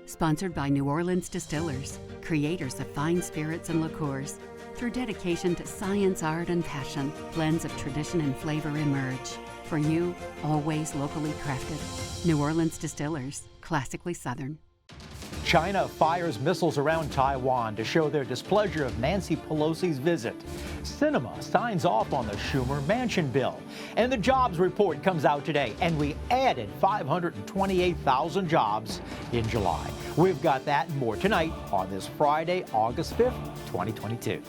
Sponsored by New Orleans Distillers, creators of fine spirits and liqueurs. Through dedication to science, art, and passion, blends of tradition and flavor emerge. For you, always locally crafted. New Orleans Distillers, classically Southern. China fires missiles around Taiwan to show their displeasure of Nancy Pelosi's visit. Sinema signs off on the Schumer Manchin bill. And the jobs report comes out today, and we added 528,000 jobs in July. We've got that and more tonight on this Friday, August 5th, 2022.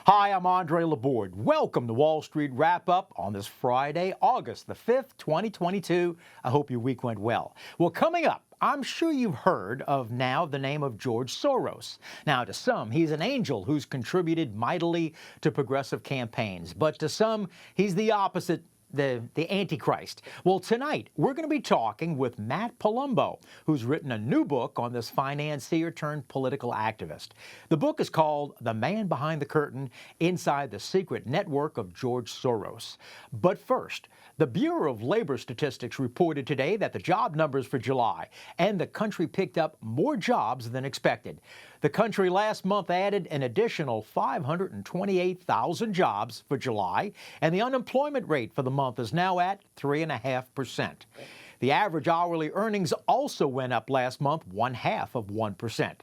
Hi, I'm Andre Laborde. Welcome to Wall Street Wrap-Up on this Friday, August the 5th, 2022. I hope your week went well. Well, coming up, I'm sure you've heard of now the name of George Soros. Now, to some, he's an angel who's contributed mightily to progressive campaigns. But to some, he's the opposite, the Antichrist. Well, tonight, we're going to be talking with Matt Palumbo, who's written a new book on this financier turned political activist. The book is called The Man Behind the Curtain, Inside the Secret Network of George Soros. But first, the Bureau of Labor Statistics reported today that the job numbers for July and the country picked up more jobs than expected. The country last month added an additional 528,000 jobs for July, and the unemployment rate for the month is now at 3.5%. The average hourly earnings also went up last month 0.5%.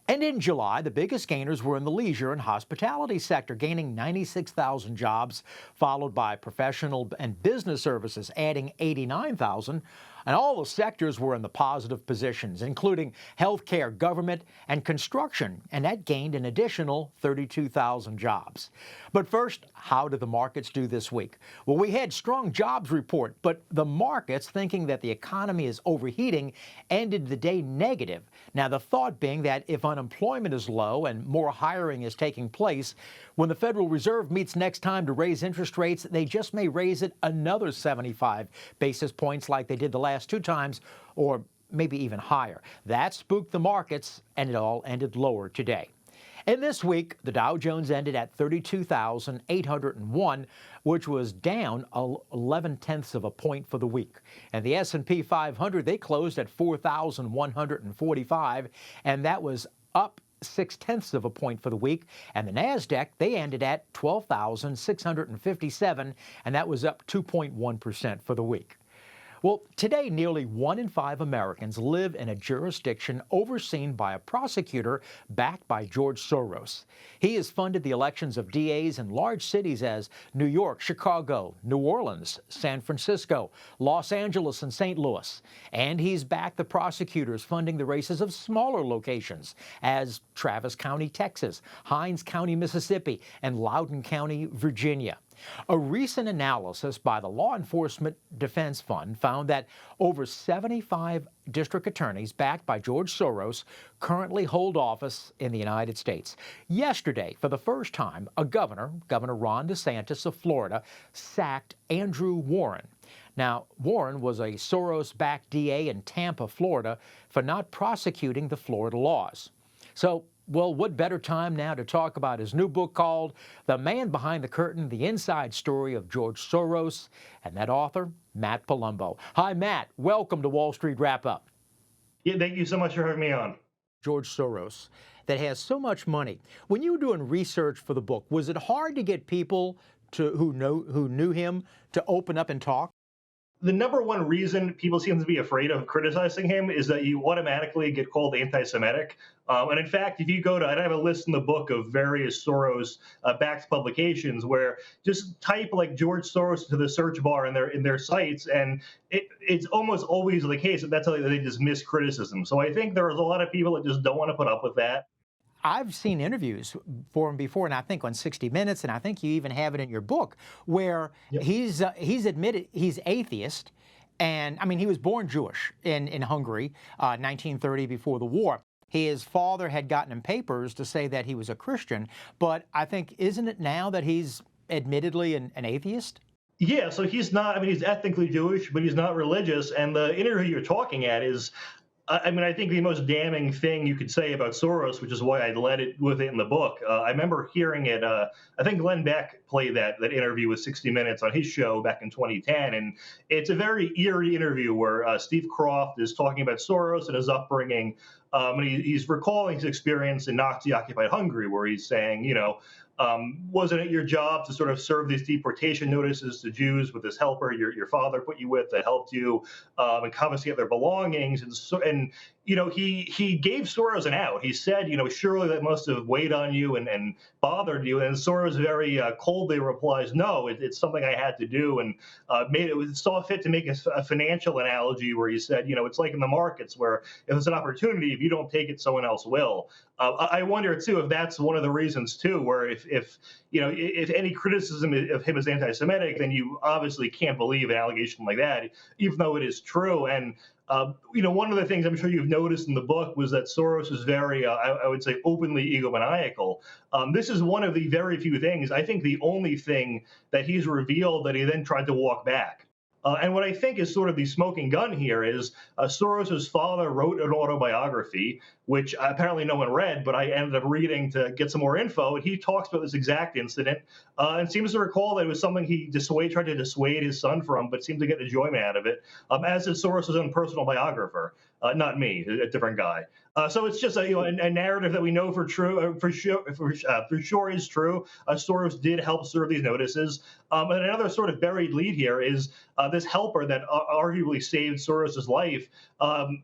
And in July, the biggest gainers were in the leisure and hospitality sector, gaining 96,000 jobs, followed by professional and business services, adding 89,000. And all the sectors were in the positive positions, including healthcare, government, and construction, and that gained an additional 32,000 jobs. But first, how did the markets do this week? Well, we had strong jobs report, but the markets, thinking that the economy is overheating, ended the day negative. Now, the thought being that if unemployment is low and more hiring is taking place, when the Federal Reserve meets next time to raise interest rates, they just may raise it another 75 basis points like they did the last two times, or maybe even higher. That spooked the markets, and it all ended lower today. And this week, the Dow Jones ended at 32,801, which was down 0.11 of a point for the week. And the S&P 500, they closed at 4,145, and that was up 0.6 of a point for the week. And the NASDAQ, they ended at 12,657, and that was up 2.1% for the week. Well, today, nearly 1 in 5 Americans live in a jurisdiction overseen by a prosecutor backed by George Soros. He has funded the elections of DAs in large cities as New York, Chicago, New Orleans, San Francisco, Los Angeles, and St. Louis. And he's backed the prosecutors funding the races of smaller locations as Travis County, Texas, Hinds County, Mississippi, and Loudoun County, Virginia. A recent analysis by the Law Enforcement Defense Fund found that over 75 district attorneys backed by George Soros currently hold office in the United States. Yesterday, for the first time, a Governor Ron DeSantis of Florida, sacked Andrew Warren. Now, Warren was a Soros-backed DA in Tampa, Florida, for not prosecuting the Florida laws. So, well, what better time now to talk about his new book called The Man Behind the Curtain, The Inside Story of George Soros, and that author, Matt Palumbo. Hi, Matt. Welcome to Wall Street Wrap-Up. Yeah, thank you so much for having me on. George Soros, that has so much money. When you were doing research for the book, was it hard to get people who knew him to open up and talk? The number one reason people seem to be afraid of criticizing him is that you automatically get called anti-Semitic. And in fact, if you go to, and I have a list in the book of various Soros-backed publications where just type like George Soros to the search bar in their sites, and it's almost always the case that that's how they dismiss criticism. So I think there's a lot of people that just don't want to put up with that. I've seen interviews for him before, and I think on 60 Minutes, and I think you even have it in your book, where he's admitted he's atheist. And, I mean, he was born Jewish in Hungary, 1930, before the war. His father had gotten him papers to say that he was a Christian, but I think, isn't it now that he's admittedly an atheist? Yeah, so he's not, I mean, he's ethnically Jewish, but he's not religious. And the interview you're talking at is I mean, I think the most damning thing you could say about Soros, which is why I led it with it in the book. I remember hearing it. I think Glenn Beck played that interview with 60 Minutes on his show back in 2010, and it's a very eerie interview where Steve Croft is talking about Soros and his upbringing, and he's recalling his experience in Nazi-occupied Hungary, where he's saying, wasn't it your job to sort of serve these deportation notices to Jews with this helper your father put you with that helped you and confiscate their belongings? And he gave Soros an out. He said, surely that must have weighed on you and bothered you. And Soros very coldly replies, no, it's something I had to do, and saw fit to make a financial analogy where he said, it's like in the markets where if there's an opportunity, if you don't take it, someone else will. I wonder too if that's one of the reasons too, where if any criticism of him as anti-Semitic, then you obviously can't believe an allegation like that, even though it is true. And one of the things I'm sure you've noticed in the book was that Soros is very, I would say, openly egomaniacal. This is one of the very few things, I think the only thing that he's revealed that he then tried to walk back. And what I think is sort of the smoking gun here is Soros's father wrote an autobiography, which apparently no one read, but I ended up reading to get some more info. And he talks about this exact incident and seems to recall that it was something he tried to dissuade his son from, but seemed to get enjoyment out of it, as did Soros's own personal biographer. Not me, a different guy. So it's just a narrative that we know for sure is true. Soros did help serve these notices. And another sort of buried lead here is this helper that arguably saved Soros's life.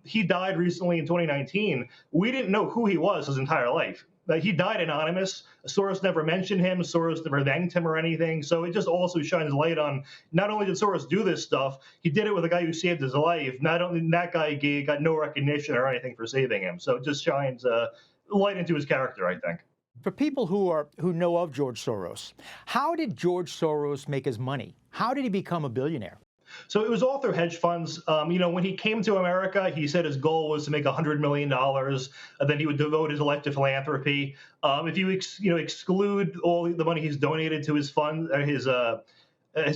He died recently in 2019. We didn't know who he was his entire life. He died anonymous. Soros never mentioned him. Soros never thanked him or anything. So it just also shines light on not only did Soros do this stuff, he did it with a guy who saved his life. Not only that guy got no recognition or anything for saving him. So it just shines light into his character, I think. For people who know of George Soros, how did George Soros make his money? How did he become a billionaire? So it was all through hedge funds. When he came to America, he said his goal was to make $100 million, and then he would devote his life to philanthropy. If you exclude all the money he's donated to his fund, his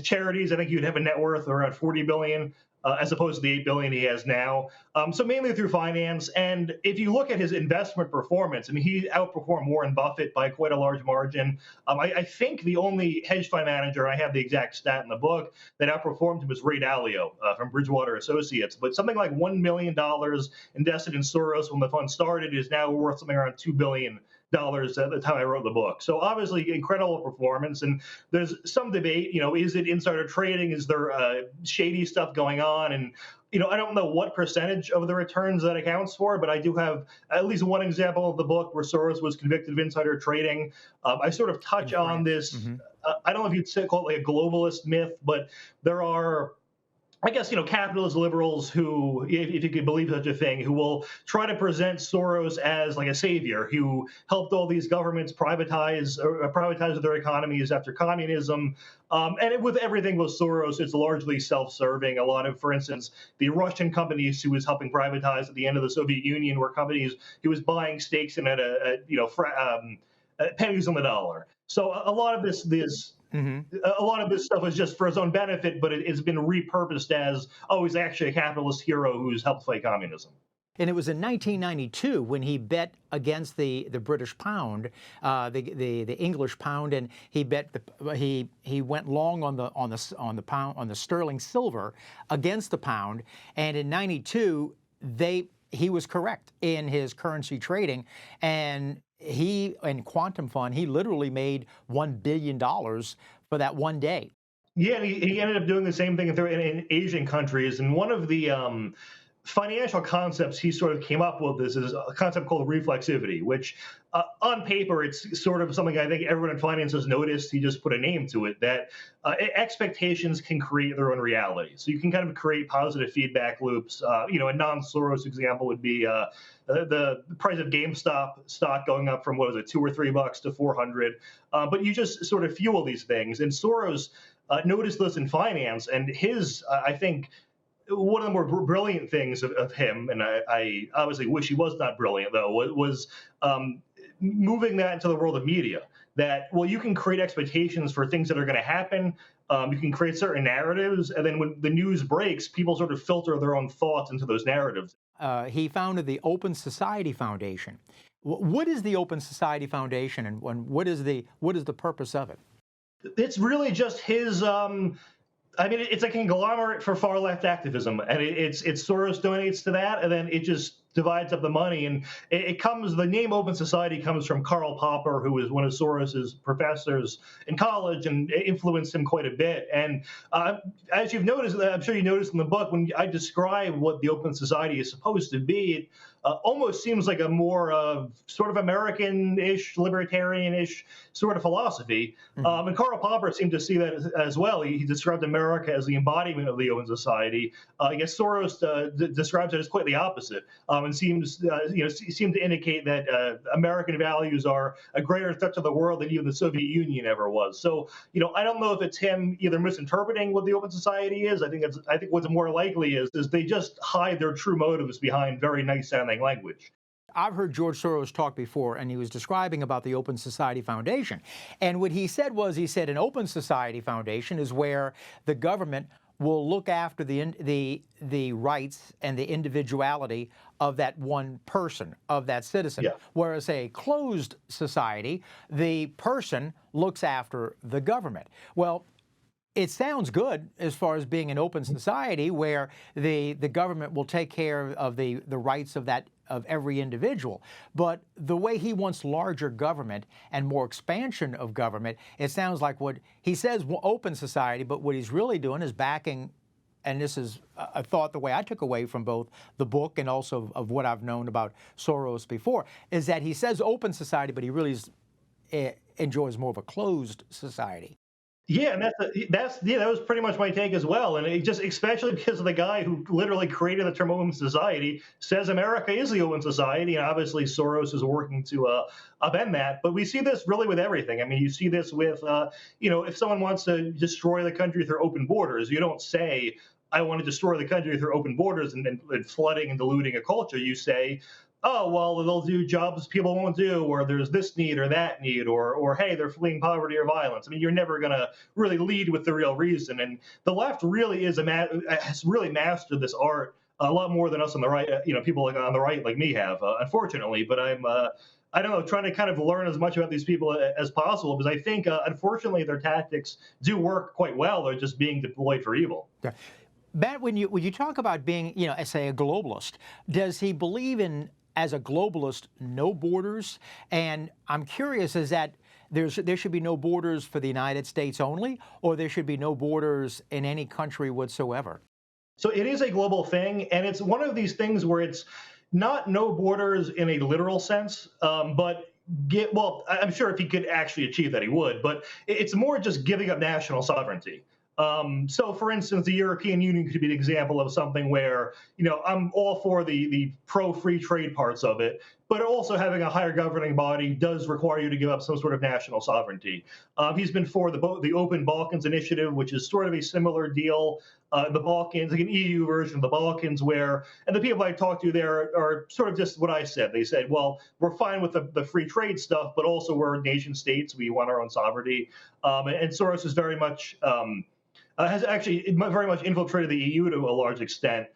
charities, I think he would have a net worth of around $40 billion. As opposed to the $8 billion he has now. So mainly through finance. And if you look at his investment performance, I mean, he outperformed Warren Buffett by quite a large margin. I think the only hedge fund manager, I have the exact stat in the book, that outperformed him was Ray Dalio from Bridgewater Associates. But something like $1 million invested in Soros when the fund started is now worth something around $2 billion at the time I wrote the book. So obviously incredible performance. And there's some debate, is it insider trading? Is there shady stuff going on? And, I don't know what percentage of the returns that accounts for, but I do have at least one example of the book where Soros was convicted of insider trading. I sort of touch on this. Mm-hmm. I don't know if you'd call it like a globalist myth, but there are, I guess, capitalist liberals who, if you could believe such a thing, who will try to present Soros as like a savior who helped all these governments privatize their economies after communism. With everything with Soros, it's largely self-serving. A lot of, for instance, the Russian companies he was helping privatize at the end of the Soviet Union were companies he was buying stakes in at pennies on the dollar. So a lot of this Mm-hmm. A lot of this stuff is just for his own benefit, but it's been repurposed as, he's actually a capitalist hero who's helped fight communism. And it was in 1992 when he bet against the British pound, the English pound, and he went long on the sterling silver against the pound. And in '92 he was correct in his currency trading, and he and Quantum Fund, he literally made $1 billion for that one day. Yeah, and he ended up doing the same thing in Asian countries. And one of the financial concepts he sort of came up with is a concept called reflexivity, which on paper, it's sort of something I think everyone in finance has noticed. He just put a name to it, that expectations can create their own reality. So you can kind of create positive feedback loops. A non-Soros example would be the price of GameStop stock going up from, $2 or $3 to 400. But you just sort of fuel these things. And Soros noticed this in finance, and his, I think, one of the more brilliant things of him, and I obviously wish he was not brilliant, though, was moving that into the world of media. That, you can create expectations for things that are going to happen. You can create certain narratives, and then when the news breaks, people sort of filter their own thoughts into those narratives. he founded the Open Society Foundation. What is the Open Society Foundation, and what is the purpose of it? It's really just his. I mean, it's a conglomerate for far left activism, and it's Soros donates to that, and then it just divides up the money. And it comes, the name Open Society comes from Karl Popper, who was one of Soros's professors in college and influenced him quite a bit. And as you've noticed, I'm sure you noticed in the book, when I describe what the Open Society is supposed to be, it almost seems like a more sort of American-ish, libertarian-ish sort of philosophy. Mm-hmm. And Karl Popper seemed to see that as well. He described America as the embodiment of the Open Society. I guess Soros describes it as quite the opposite. And seems to indicate that American values are a greater threat to the world than even the Soviet Union ever was. So, I don't know if it's him either misinterpreting what the Open Society is. I think what's more likely is they just hide their true motives behind very nice sounding language. I've heard George Soros talk before, and he was describing about the Open Society Foundation. And what he said an Open Society Foundation is where the government will look after the rights and the individuality of that one person, of that citizen. Yeah. Whereas a closed society, the person looks after the government. Well, it sounds good as far as being an open society where the government will take care of the rights of every individual. But the way he wants larger government and more expansion of government, it sounds like what he says open society, but what he's really doing is backing, and this is a thought the way I took away from both the book and also of what I've known about Soros before, is that he says open society, but he really enjoys more of a closed society. Yeah, and that was pretty much my take as well. And it just, especially because of the guy who literally created the term open society, says America is the open society, and obviously Soros is working to upend that. But we see this really with everything. I mean, you see this with, if someone wants to destroy the country through open borders, you don't say, I want to destroy the country through open borders and flooding and diluting a culture. You say, oh, well, they'll do jobs people won't do, or there's this need or that need, or hey, they're fleeing poverty or violence. I mean, you're never going to really lead with the real reason. And the left really has really mastered this art a lot more than us on the right, people like on the right like me have, unfortunately. But I'm, I don't know, trying to kind of learn as much about these people as possible, because I think, unfortunately, their tactics do work quite well. They're just being deployed for evil. Yeah. Matt, when you talk about being, say, a globalist, does he believe in, as a globalist, no borders? And I'm curious, is that there should be no borders for the United States only, or there should be no borders in any country whatsoever? So it is a global thing, and it's one of these things where it's not no borders in a literal sense, but I'm sure if he could actually achieve that, he would, but it's more just giving up national sovereignty. So, for instance, the European Union could be an example of something where, I'm all for the pro-free trade parts of it, but also having a higher governing body does require you to give up some sort of national sovereignty. He's been for the Open Balkans Initiative, which is sort of a similar deal. The Balkans, like an EU version of the Balkans, and the people I talked to there are sort of just what I said. They said, well, we're fine with the free trade stuff, but also we're nation states. We want our own sovereignty. And Soros is very much... has actually very much infiltrated the EU to a large extent.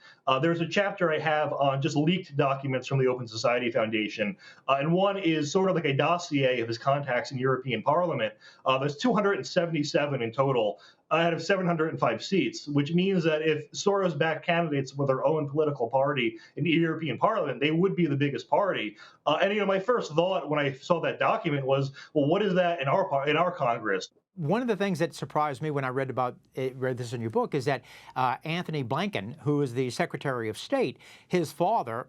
There's a chapter I have on just leaked documents from the Open Society Foundation, and one is sort of like a dossier of his contacts in European Parliament. There's 277 in total out of 705 seats, which means that if Soros-backed candidates with their own political party in the European Parliament, they would be the biggest party. And my first thought when I saw that document was, well, what is that in our Congress? One of the things that surprised me when I read this in your book is that Anthony Blinken, who is the Secretary of State, his father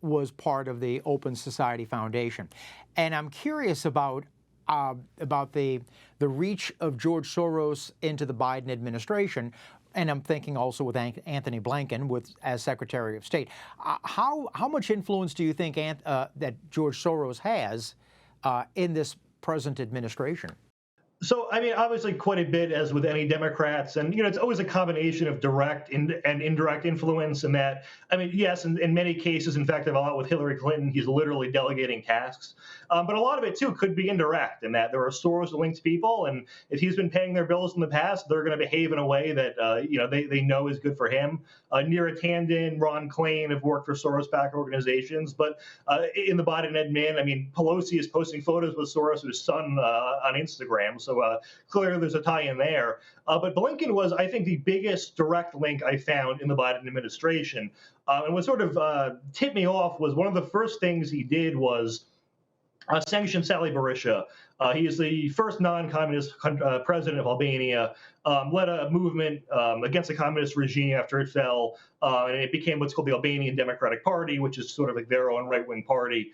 was part of the Open Society Foundation. And I'm curious about the reach of George Soros into the Biden administration, and I'm thinking also with Anthony Blinken as Secretary of State. How much influence do you think that George Soros has in this present administration? So, I mean, obviously, quite a bit as with any Democrats, and it's always a combination of direct and indirect influence. And that, I mean, yes, in many cases, in fact, a lot with Hillary Clinton, he's literally delegating tasks. But a lot of it too could be indirect, in that there are Soros-linked people, and if he's been paying their bills in the past, they're going to behave in a way that they know is good for him. Neera Tanden, Ron Klain have worked for Soros-backed organizations, but in the Biden admin, I mean, Pelosi is posting photos with Soros' son on Instagram. So clearly there's a tie in there. But Blinken was, I think, the biggest direct link I found in the Biden administration. And what sort of tipped me off was one of the first things he did was sanctioned Sali Berisha. He is the first non-communist president of Albania, led a movement against the communist regime after it fell, and it became what's called the Albanian Democratic Party, which is sort of like their own right-wing party.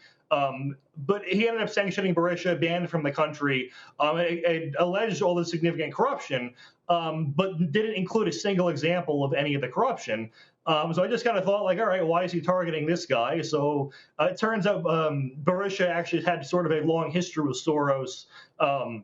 But he ended up sanctioning Berisha, banned from the country, and alleged all the significant corruption, but didn't include a single example of any of the corruption. So I just kind of thought, like, all right, why is he targeting this guy? So it turns out Berisha actually had sort of a long history with Soros. I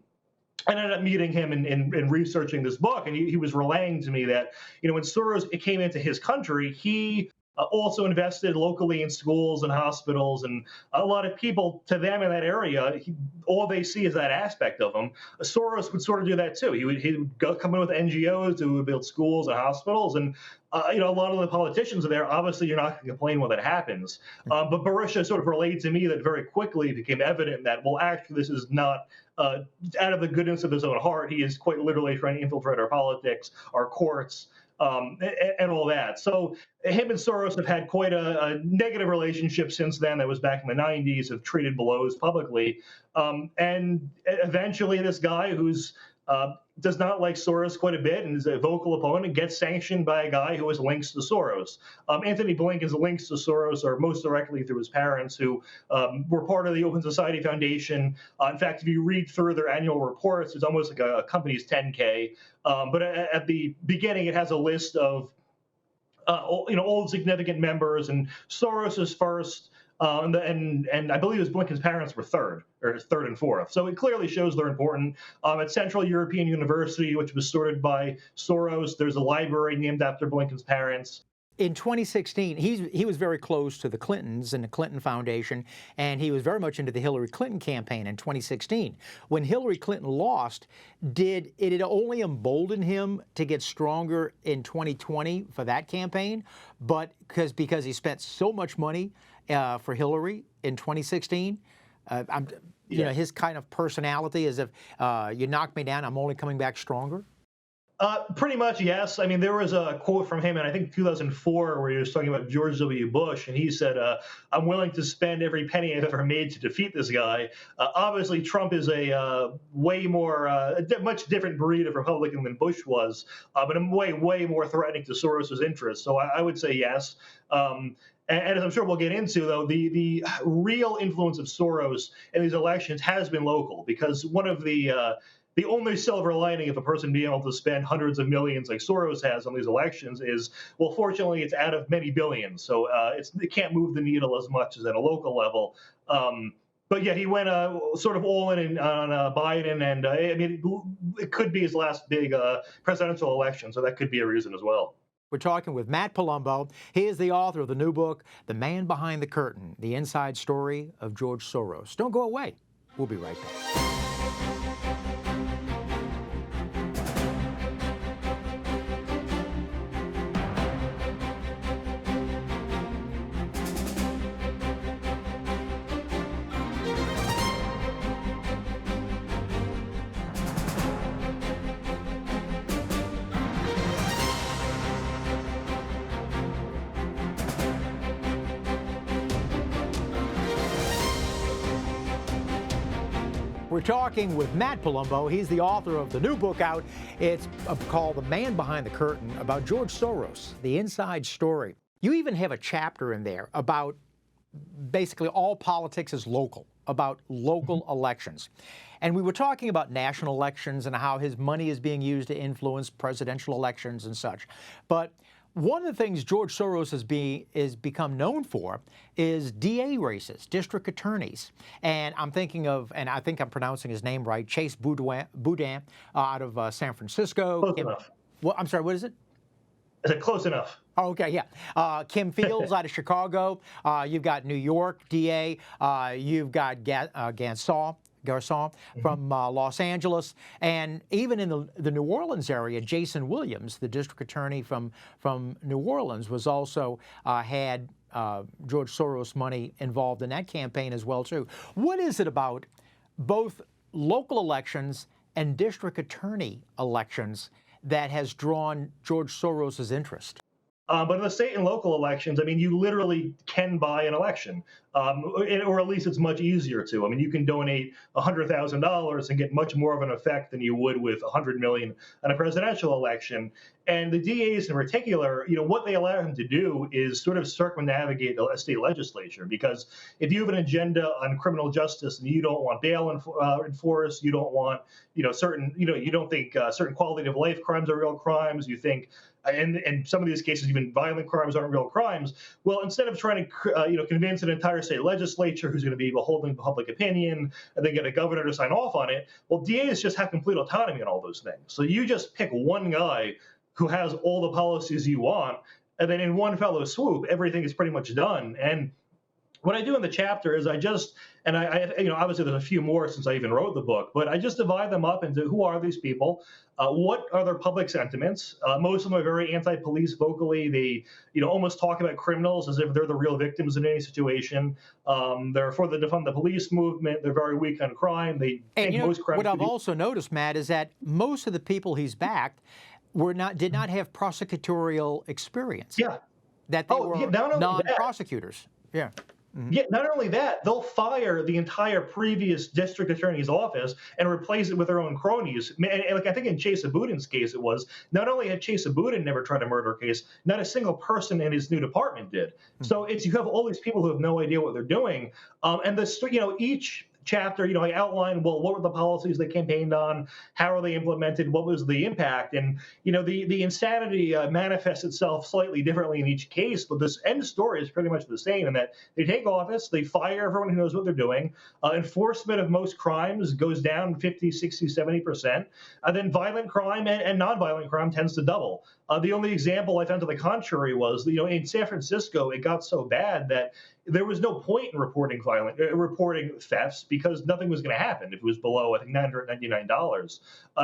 ended up meeting him in researching this book, and he was relaying to me that, when Soros came into his country, he also invested locally in schools and hospitals, and a lot of people, to them in that area, all they see is that aspect of him. Soros would sort of do that too. He would come in with NGOs who would build schools and hospitals, and a lot of the politicians are there. Obviously, you're not going to complain when that happens. But Berisha sort of relayed to me that very quickly it became evident that, well, actually, this is not out of the goodness of his own heart. He is quite literally trying to infiltrate our politics, our courts, and all that. So him and Soros have had quite a negative relationship since then. That was back in the 90s, have traded blows publicly. And eventually this guy who's does not like Soros quite a bit and is a vocal opponent gets sanctioned by a guy who has links to Soros. Anthony Blinken's links to Soros are most directly through his parents, who were part of the Open Society Foundation. In fact, if you read through their annual reports, it's almost like a company's 10K. But at the beginning, it has a list of old significant members, and Soros is first. And I believe it was Blinken's parents were third and fourth. So it clearly shows they're important. At Central European University, which was started by Soros, there's a library named after Blinken's parents. In 2016, he was very close to the Clintons and the Clinton Foundation, and he was very much into the Hillary Clinton campaign in 2016. When Hillary Clinton lost, did it only embolden him to get stronger in 2020 for that campaign? But because he spent so much money for Hillary in 2016, his kind of personality is if you knock me down, I'm only coming back stronger? Pretty much, yes. I mean, there was a quote from him in, I think, 2004, where he was talking about George W. Bush, and he said, I'm willing to spend every penny I've ever made to defeat this guy. Obviously, Trump is a much different breed of Republican than Bush was, but a way more threatening to Soros's interests. So I would say yes. And as I'm sure we'll get into, though, the real influence of Soros in these elections has been local, because one of the only silver lining of a person being able to spend hundreds of millions like Soros has on these elections is, well, fortunately, it's out of many billions. So it can't move the needle as much as at a local level. But yeah, he went sort of all in on Biden, and I mean, it could be his last big presidential election, so that could be a reason as well. We're talking with Matt Palumbo. He is the author of the new book, The Man Behind the Curtain, The Inside Story of George Soros. Don't go away. We'll be right back. We're talking with Matt Palumbo. He's the author of the new book out. It's called The Man Behind the Curtain, about George Soros, the inside story. You even have a chapter in there about basically all politics is local, about local elections. And we were talking about national elections and how his money is being used to influence presidential elections and such. But One of the things George Soros is become known for is DA races, district attorneys. And I'm thinking of, and I think I'm pronouncing his name right, Chase Boudin out of San Francisco. Close enough. Well, I'm sorry, what is it? I said close enough. Oh, okay, yeah. Kim Fields out of Chicago. You've got New York DA. You've got Garcon from Los Angeles, and even in the New Orleans area, Jason Williams, the district attorney from New Orleans, was also had George Soros money involved in that campaign as well too. What is it about both local elections and district attorney elections that has drawn George Soros's interest? But in the state and local elections, I mean, you literally can buy an election, or at least it's much easier to. I mean, you can donate $100,000 and get much more of an effect than you would with $100 million in a presidential election. And the DAs in particular, what they allow him to do is sort of circumnavigate the state legislature, because if you have an agenda on criminal justice and you don't want bail enforced, you don't want, certain, you don't think certain quality of life crimes are real crimes, you think. And some of these cases, even violent crimes aren't real crimes. Well, instead of trying to, convince an entire state legislature who's going to be beholden to public opinion and then get a governor to sign off on it, well, DAs just have complete autonomy on all those things. So you just pick one guy who has all the policies you want, and then in one fellow swoop, everything is pretty much done. And what I do in the chapter is I obviously there's a few more since I even wrote the book, but I just divide them up into who are these people, what are their public sentiments. Most of them are very anti-police vocally. They, almost talk about criminals as if they're the real victims in any situation. They're for the defund the police movement. They're very weak on crime. They think most crimes. What I've also noticed, Matt, is that most of the people he's backed did not have prosecutorial experience. Yeah. That they were non-prosecutors. Yeah. Mm-hmm. Yeah, not only that, they'll fire the entire previous district attorney's office and replace it with their own cronies. And like I think in Chase Boudin's case, it was not only had Chase Boudin never tried a murder case, not a single person in his new department did. Mm-hmm. So you have all these people who have no idea what they're doing, and each chapter, I outline, well, what were the policies they campaigned on? How are they implemented? What was the impact? And, the insanity manifests itself slightly differently in each case, but this end story is pretty much the same in that they take office, they fire everyone who knows what they're doing, enforcement of most crimes goes down 50, 60, 70%, and then violent crime and nonviolent crime tends to double. The only example I found to the contrary was, in San Francisco, it got so bad that there was no point in reporting thefts because nothing was going to happen if it was below, I think, $999.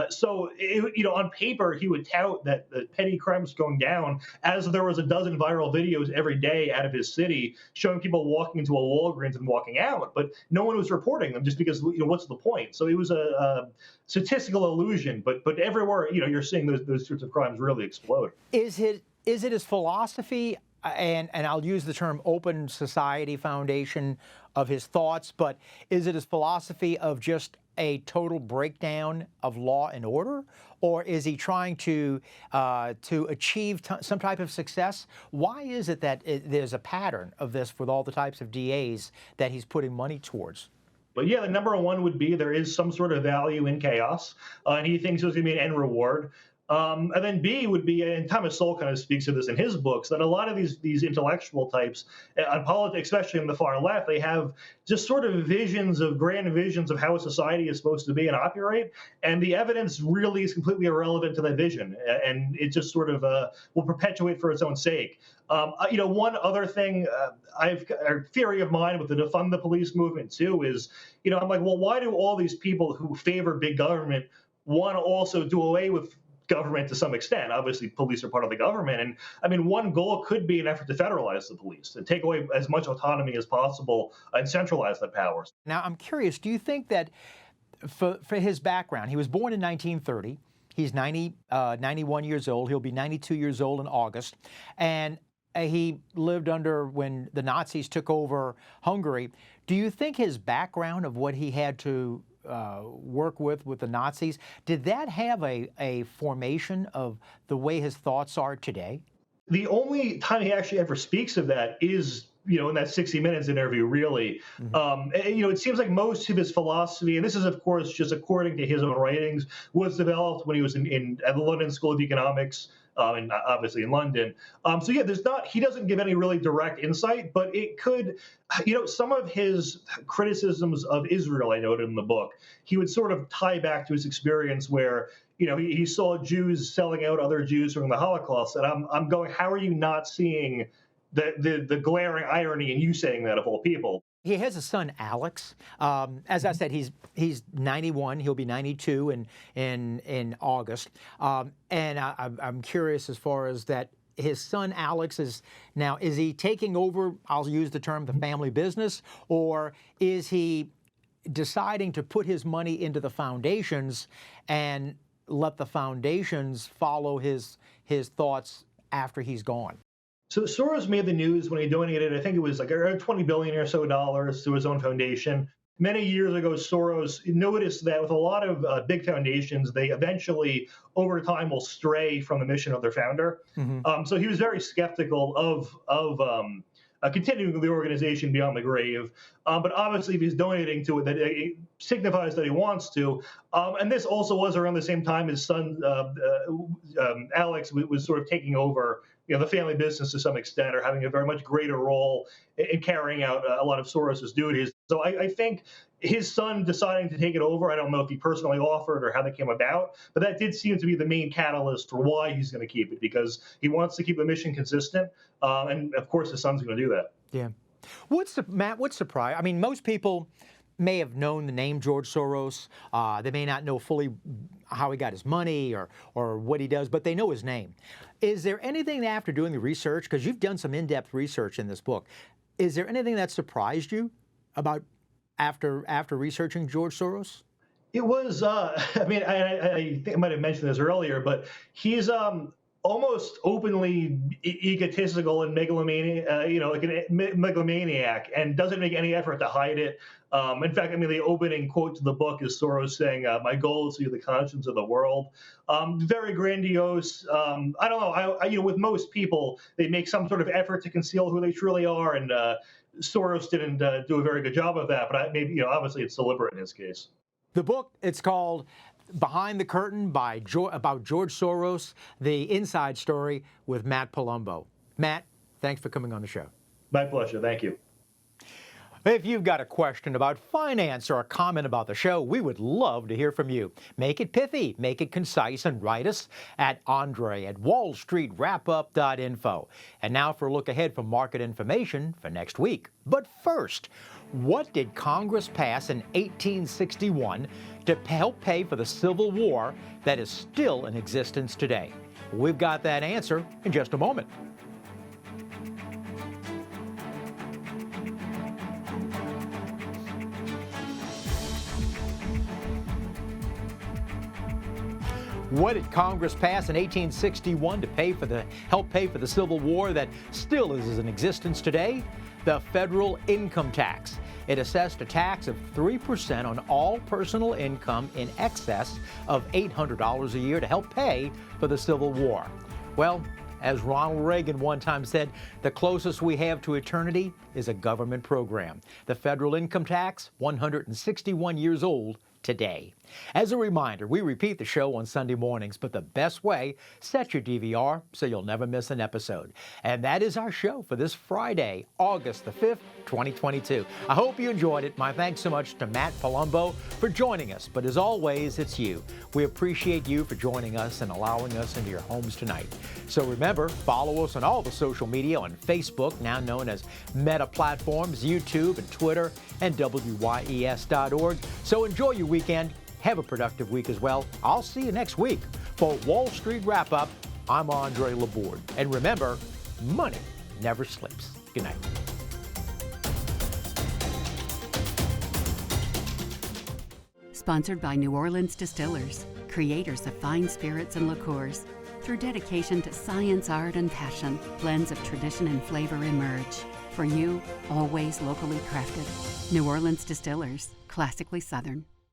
So, on paper, he would tout that the petty crime was going down as there was a dozen viral videos every day out of his city showing people walking into a Walgreens and walking out, but no one was reporting them just because, what's the point? So it was a statistical illusion, but everywhere, you're seeing those sorts of crimes really explode. Is it his philosophy? And I'll use the term open society foundation of his thoughts, but is it his philosophy of just a total breakdown of law and order, or is he trying to achieve some type of success? Why is it that there's a pattern of this with all the types of DAs that he's putting money towards? But yeah, the number one would be there is some sort of value in chaos, and he thinks there's going to be an end reward. And then B would be, and Thomas Sowell kind of speaks to this in his books, that a lot of these intellectual types on politics, especially in the far left, they have just sort of grand visions of how a society is supposed to be and operate, and the evidence really is completely irrelevant to that vision, and it just sort of will perpetuate for its own sake. One other thing, a theory of mine with the defund the police movement too is, I'm like, well, why do all these people who favor big government want to also do away with government to some extent? Obviously, police are part of the government. And I mean, one goal could be an effort to federalize the police and take away as much autonomy as possible and centralize the powers. Now, I'm curious, do you think that for his background, he was born in 1930, he's 91 years old, he'll be 92 years old in August, and he lived when the Nazis took over Hungary. Do you think his background of what he had to work with the Nazis, did that have a formation of the way his thoughts are today? The only time he actually ever speaks of that is in that 60 Minutes interview, really. It seems like most of his philosophy, and this is, of course, just according to his own writings, was developed when he was at the London School of Economics, and obviously in London. So yeah, he doesn't give any really direct insight, but it could, some of his criticisms of Israel, I noted in the book, he would sort of tie back to his experience where, he saw Jews selling out other Jews during the Holocaust. And I'm going, how are you not seeing the glaring irony in you saying that, of all people? He has a son, Alex. As I said, he's 91. He'll be 92 in August. And I'm curious as far as that. His son, Alex, is he taking over, I'll use the term, the family business, or is he deciding to put his money into the foundations and let the foundations follow his thoughts after he's gone? So Soros made the news when he donated, I think it was like around $20 billion or so to his own foundation. Many years ago, Soros noticed that with a lot of big foundations, they eventually, over time, will stray from the mission of their founder. So he was very skeptical of continuing the organization beyond the grave. But obviously, if he's donating to it, it signifies that he wants to. And this also was around the same time his son, Alex, was sort of taking over the family business to some extent, or having a very much greater role in carrying out a lot of Soros's duties. So I think his son deciding to take it over, I don't know if he personally offered or how that came about, but that did seem to be the main catalyst for why he's going to keep it, because he wants to keep the mission consistent. And of course, his son's going to do that. Yeah. Matt, what's surprise? I mean, most people may have known the name George Soros. They may not know fully how he got his money or what he does, but they know his name. Is there anything after doing the research, because you've done some in-depth research in this book, is there anything that surprised you about after researching George Soros? It was, I think I might have mentioned this earlier, but he's almost openly egotistical and megalomaniac, and doesn't make any effort to hide it. In fact, the opening quote to the book is Soros saying, "My goal is to be the conscience of the world." Very grandiose. I don't know. With most people, they make some sort of effort to conceal who they truly are, and Soros didn't do a very good job of that. But maybe, obviously, it's deliberate in his case. The book, it's called Behind the Curtain about George Soros, the inside story with Matt Palumbo. Matt, thanks for coming on the show. My pleasure. Thank you. If you've got a question about finance or a comment about the show, we would love to hear from you. Make it pithy, make it concise, and write us at Andre@WallStreetWrapUp.info. And now for a look ahead for market information for next week. But first, what did Congress pass in 1861 to help pay for the Civil War that is still in existence today? We've got that answer in just a moment. What did Congress pass in 1861 to help pay for the Civil War that still is in existence today? The federal income tax. It assessed a tax of 3% on all personal income in excess of $800 a year to help pay for the Civil War. Well, as Ronald Reagan one time said, the closest we have to eternity is a government program. The federal income tax, 161 years old today. As a reminder, we repeat the show on Sunday mornings, but the best way, set your DVR so you'll never miss an episode. And that is our show for this Friday, August the 5th, 2022. I hope you enjoyed it. My thanks so much to Matt Palumbo for joining us. But as always, it's you. We appreciate you for joining us and allowing us into your homes tonight. So remember, follow us on all the social media on Facebook, now known as Meta platforms, YouTube and Twitter, and WYES.org. So enjoy your weekend. Have a productive week as well. I'll see you next week. For Wall Street Wrap Up, I'm Andre Laborde. And remember, money never sleeps. Good night. Sponsored by New Orleans Distillers, creators of fine spirits and liqueurs. Through dedication to science, art, and passion, blends of tradition and flavor emerge. For you, always locally crafted. New Orleans Distillers, classically Southern.